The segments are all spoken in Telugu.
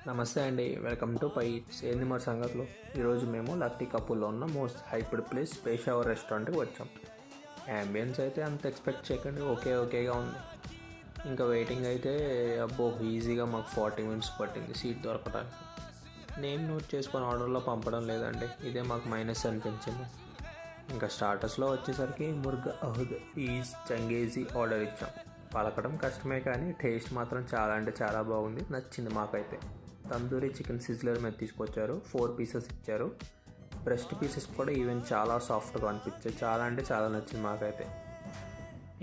నమస్తే అండి, వెల్కమ్ టు పై ఏంది మరి సంగతులు. ఈరోజు మేము లక్కీ కపుల్లో ఉన్న మోస్ట్ హైప్డ్ ప్లేస్ పేషావర్ రెస్టారెంట్కి వచ్చాం. యాంబియన్స్ అయితే అంత ఎక్స్పెక్ట్ చేయకండి, ఓకేగా ఉంది. ఇంకా వెయిటింగ్ అయితే అబ్బో ఈజీగా మాకు 40 మినిట్స్ పట్టింది సీట్ దొరకడానికి. నేమ్ నోట్ చేసుకొని ఆర్డర్లో పంపడం లేదండి, ఇదే మాకు మైనస్ అనిపించింది. ఇంకా స్టార్టర్స్లో వచ్చేసరికి ముర్గా అహుద్ ఈజ్ చంగేజీ ఆర్డర్ ఇచ్చాం. పలకడం కష్టమే కానీ టేస్ట్ మాత్రం చాలా అంటే చాలా బాగుంది, నచ్చింది మాకైతే. తందూరి చికెన్ సిజ్లర్ మీద తీసుకొచ్చారు, 4 పీసెస్ ఇచ్చారు. బ్రెస్ట్ పీసెస్ కూడా ఈవెన్ చాలా సాఫ్ట్గా అనిపించాయి, చాలా అంటే చాలా నచ్చింది మాకైతే.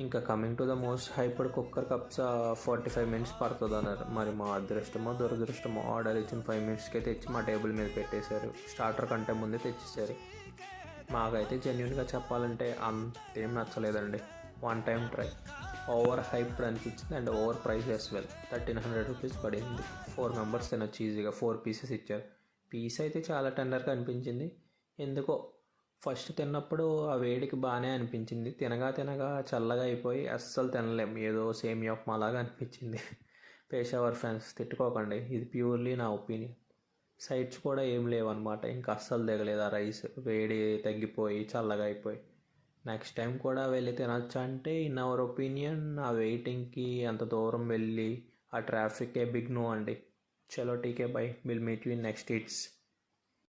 ఇంకా coming to the most hyper cooker cups 45 minutes పడుతుంది అన్నారు. మరి మా అదృష్టమో దురదృష్టమో ఆర్డర్ ఇచ్చిన 5 మినిట్స్కే తెచ్చి మా టేబుల్ మీద పెట్టేశారు. స్టార్టర్ కంటే ముందే తెచ్చేసారు. మాకైతే జెన్యున్గా చెప్పాలంటే అంతేం నచ్చలేదండి. One time try, over hyped అనిపించింది and over price as well. 1300 rupees పడింది. 4 మెంబర్స్ తినొచ్చు ఈజీగా. 4 పీసెస్ ఇచ్చారు. పీస్ అయితే చాలా టెండర్గా అనిపించింది. ఎందుకో ఫస్ట్ తిన్నప్పుడు ఆ వేడికి బాగానే అనిపించింది, తినగా చల్లగా అయిపోయి అస్సలు తినలేం, ఏదో సేమియా ఉప్మా లాగా అనిపించింది. పేషావర్ ఫ్యాన్స్ తిట్టుకోకండి, ఇది ప్యూర్లీ నా ఒపీనియన్. సైడ్స్ కూడా ఏం లేవన్నమాట, ఇంకా అస్సలు దిగలేదు ఆ రైస్, వేడి తగ్గిపోయి చల్లగా అయిపోయి. నెక్స్ట్ టైం కూడా వెళ్ళి తినచ్చా అంటే ఇన్ అవర్ ఒపీనియన్ ఆ వెయిటింగ్కి అంత దూరం వెళ్ళి ఆ ట్రాఫికే బిగ్ నో అండి. చలో టీకే bye, will meet you in next eats.